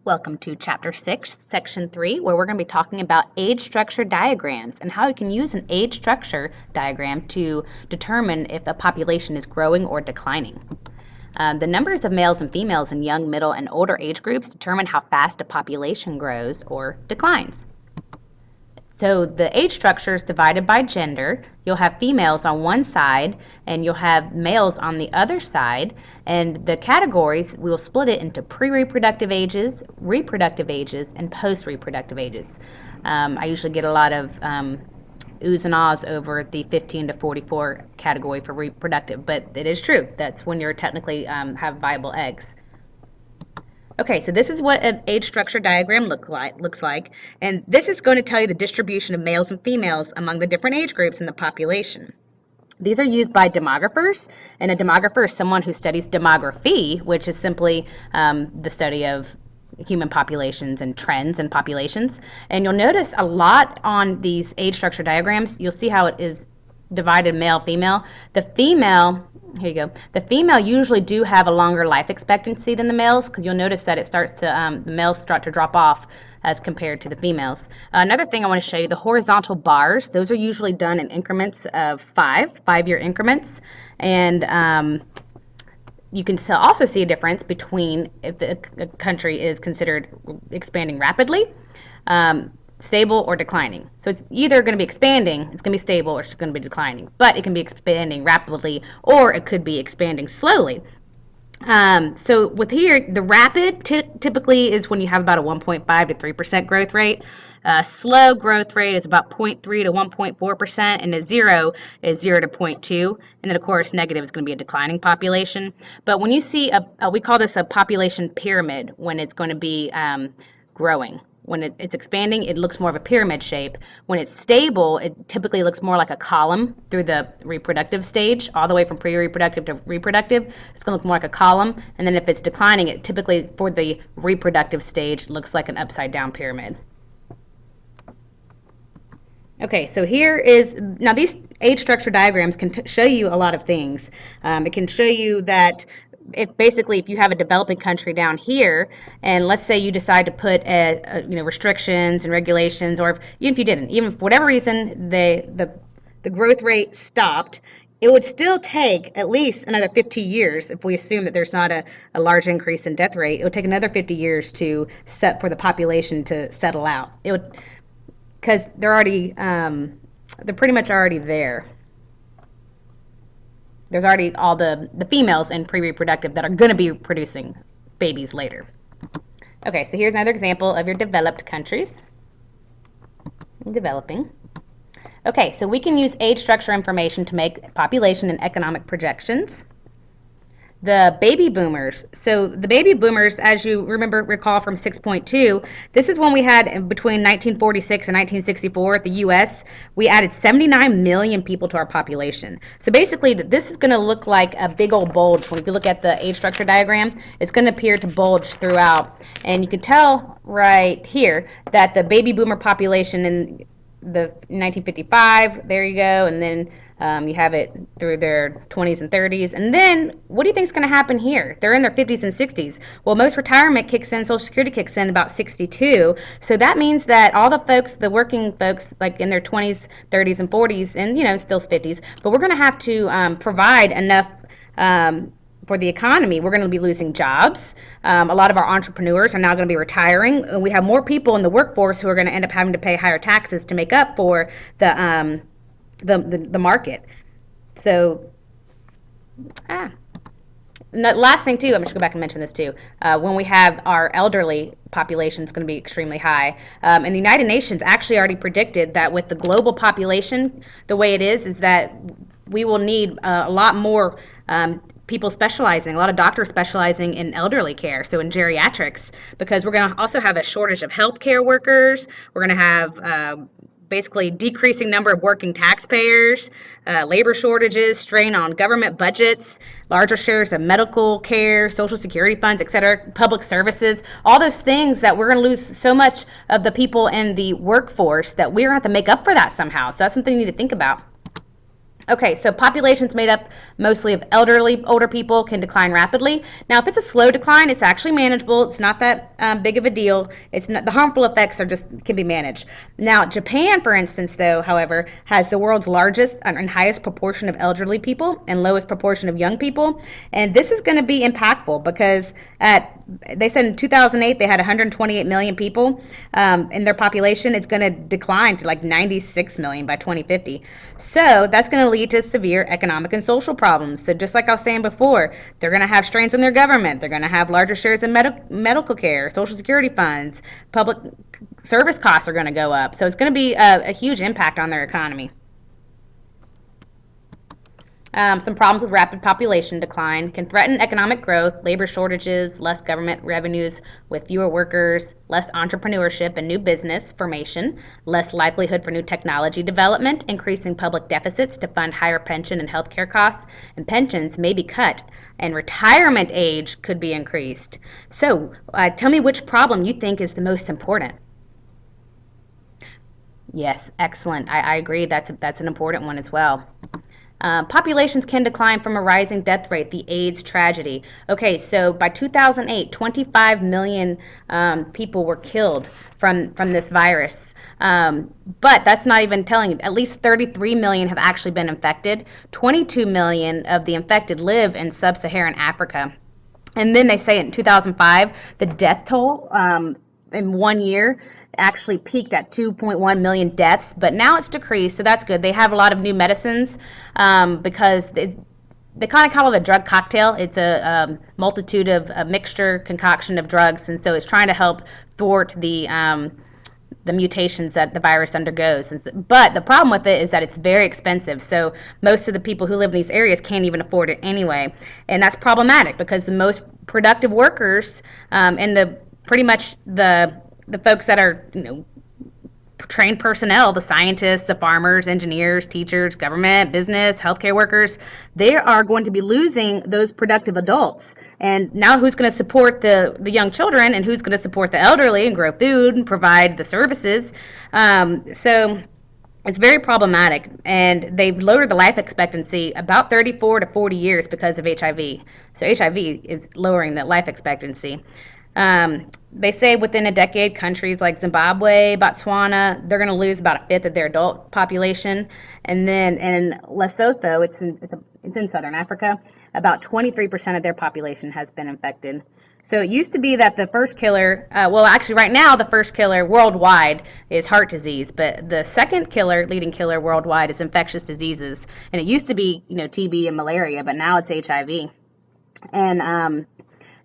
Welcome to Chapter 6, Section 3, where we're going to be talking about age structure diagrams and how you can use an age structure diagram to determine if a population is growing or declining. The numbers of males and females in young, middle, and older age groups determine how fast a population grows or declines. So the age structure is divided by gender. You'll have females on one side and you'll have males on the other side. And the categories, we'll split it into pre-reproductive ages, reproductive ages, and post-reproductive ages. I usually get a lot of oohs and ahs over the 15 to 44 category for reproductive, but it is true. That's when you're technically have viable eggs. Okay, so this is what an age structure diagram looks like, and this is going to tell you the distribution of males and females among the different age groups in the population. These are used by demographers, and a demographer is someone who studies demography, which is simply the study of human populations and trends in populations. And you'll notice a lot on these age structure diagrams, you'll see how it is divided male, female. The female, here you go. The female usually do have a longer life expectancy than the males, because you'll notice that it starts to, the males start to drop off as compared to the females. Another thing I want to show you, the horizontal bars, those are usually done in increments of five-year increments. And you can also see a difference between if a country is considered expanding rapidly, stable, or declining. So it's either going to be expanding, it's going to be stable, or it's going to be declining. But it can be expanding rapidly, or it could be expanding slowly. So with here, the rapid typically is when you have about a 1.5 to 3% growth rate. Slow growth rate is about 0.3 to 1.4%, and a zero is 0 to 0.2. And then, of course, negative is going to be a declining population. But when you see we call this a population pyramid when it's going to be growing. When it's expanding, it looks more of a pyramid shape. When it's stable, it typically looks more like a column through the reproductive stage, all the way from pre-reproductive to reproductive. It's going to look more like a column. And then if it's declining, it typically, for the reproductive stage, looks like an upside-down pyramid. Okay, so here is, now these age structure diagrams can show you a lot of things. It can show you that if you have a developing country down here, and let's say you decide to put restrictions and regulations, or even if you didn't, even for whatever reason the growth rate stopped, it would still take at least another 50 years if we assume that there's not a large increase in death rate. It would take another 50 years for the population to settle out. It would, because they're pretty much already there. There's already all the females in pre-reproductive that are going to be producing babies later. Okay, so here's another example of your developed countries. Developing. Okay, so we can use age structure information to make population and economic projections. The baby boomers. So the baby boomers, as you recall from 6.2, this is when we had between 1946 and 1964 at the U.S., we added 79 million people to our population. So basically, this is going to look like a big old bulge. When you look at the age structure diagram, it's going to appear to bulge throughout. And you can tell right here that the baby boomer population in 1955, there you go, and then you have it through their 20s and 30s. And then what do you think is going to happen here? They're in their 50s and 60s. Well, most retirement kicks in, Social Security kicks in about 62. So that means that all the working folks, like in their 20s, 30s, and 40s, and still 50s, but we're going to have to provide enough for the economy. We're going to be losing jobs. A lot of our entrepreneurs are now going to be retiring. We have more people in the workforce who are going to end up having to pay higher taxes to make up for the market. So, last thing too, I'm just going to go back and mention this too. When we have our elderly population, is going to be extremely high. And the United Nations actually already predicted that with the global population, the way it is that we will need a lot more people specializing, a lot of doctors specializing in elderly care, so in geriatrics, because we're going to also have a shortage of healthcare workers. We're going to have basically decreasing number of working taxpayers, labor shortages, strain on government budgets, larger shares of medical care, Social Security funds, etc., public services, all those things that we're going to lose so much of the people in the workforce that we're going to have to make up for that somehow. So that's something you need to think about. Okay, so populations made up mostly of elderly, older people can decline rapidly. Now, if it's a slow decline, it's actually manageable. It's not that big of a deal. It's not the harmful effects are just can be managed. Now, Japan, for instance, though, however, has the world's largest and highest proportion of elderly people and lowest proportion of young people, and this is going to be impactful because at they said in 2008 they had 128 million people in their population. It's going to decline to like 96 million by 2050. So that's going to lead to severe economic and social problems. So just like I was saying before, they're going to have strains on their government. They're going to have larger shares in medical care, social security funds, public service costs are going to go up. So it's going to be a huge impact on their economy. Some problems with rapid population decline can threaten economic growth, labor shortages, less government revenues with fewer workers, less entrepreneurship and new business formation, less likelihood for new technology development, increasing public deficits to fund higher pension and healthcare costs, and pensions may be cut, and retirement age could be increased. So, tell me which problem you think is the most important. Yes, excellent. I agree. That's an important one as well. Populations can decline from a rising death rate, the AIDS tragedy. Okay, so by 2008, 25 million people were killed from this virus. But that's not even telling you. At least 33 million have actually been infected. 22 million of the infected live in sub Saharan Africa. And then they say in 2005, the death toll in 1 year actually peaked at 2.1 million deaths, but now it's decreased, so that's good. They have a lot of new medicines because they kind of call it a drug cocktail. It's a multitude of a mixture concoction of drugs, and so it's trying to help thwart the mutations that the virus undergoes. But the problem with it is that it's very expensive. So most of the people who live in these areas can't even afford it anyway, and that's problematic because the most productive workers and the pretty much the folks that are trained personnel, the scientists, the farmers, engineers, teachers, government, business, healthcare workers, they are going to be losing those productive adults. And now who's going to support the young children and who's going to support the elderly and grow food and provide the services? So it's very problematic, and they've lowered the life expectancy about 34 to 40 years because of HIV. So HIV is lowering the life expectancy. They say within a decade, countries like Zimbabwe, Botswana, they're going to lose about a fifth of their adult population. And then in Lesotho, it's in southern Africa, about 23% of their population has been infected. So it used to be that the first killer, well, actually, right now, the first killer worldwide is heart disease, but the second killer, leading killer worldwide, is infectious diseases. And it used to be, TB and malaria, but now it's HIV.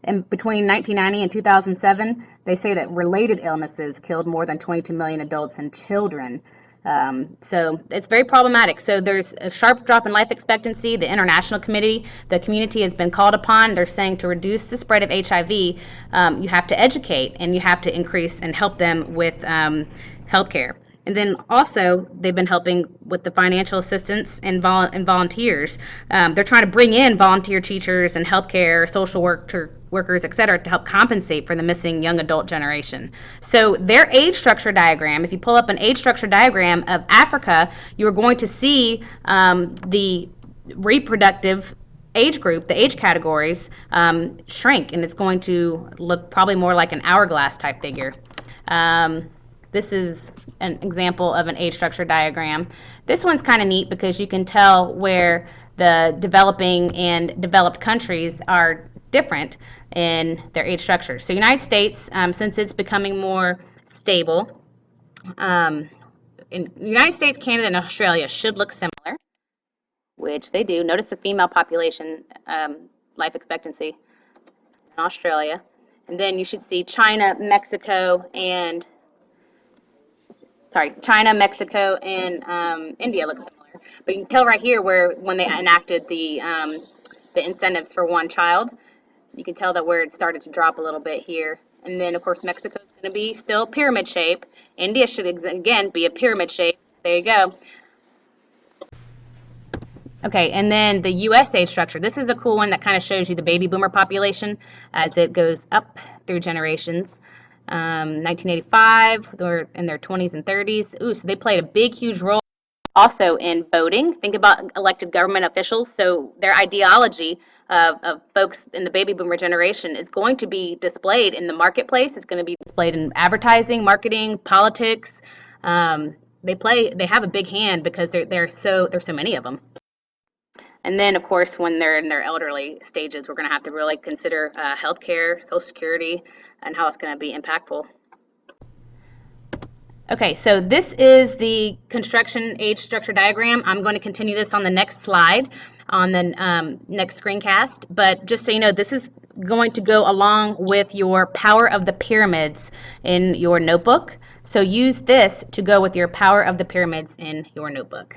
And between 1990 and 2007, they say that related illnesses killed more than 22 million adults and children. So it's very problematic. So there's a sharp drop in life expectancy. The international the community has been called upon. They're saying to reduce the spread of HIV, you have to educate and you have to increase and help them with healthcare. And then also, they've been helping with the financial assistance and volunteers. They're trying to bring in volunteer teachers and healthcare, social workers, et cetera, to help compensate for the missing young adult generation. So their age structure diagram, if you pull up an age structure diagram of Africa, you're going to see the reproductive age group, the age categories, shrink, and it's going to look probably more like an hourglass type figure. This is an example of an age structure diagram. This one's kind of neat because you can tell where the developing and developed countries are different in their age structures. So United States, since it's becoming more stable, in United States, Canada, and Australia should look similar, which they do. Notice the female population life expectancy in Australia. And then you should see China, Mexico, and India look similar. But you can tell right here where when they enacted the incentives for one child, you can tell that where it started to drop a little bit here. And then, of course, Mexico is going to be still pyramid shape. India should, again, be a pyramid shape. There you go. Okay, and then the U.S. age structure. This is a cool one that kind of shows you the baby boomer population as it goes up through generations. 1985, they're in their 20s and 30s. Ooh, so they played a big, huge role Also in voting, think about elected government officials. So their ideology of folks in the baby boomer generation is going to be displayed in the marketplace. It's going to be displayed in advertising, marketing, politics. They have a big hand because there's so many of them. And then, of course, when they're in their elderly stages, we're going to have to really consider healthcare, Social Security, and how it's going to be impactful. Okay, so this is the construction age structure diagram. I'm going to continue this on the next slide, on the next screencast. But just so you know, this is going to go along with your Power of the Pyramids in your notebook. So use this to go with your Power of the Pyramids in your notebook.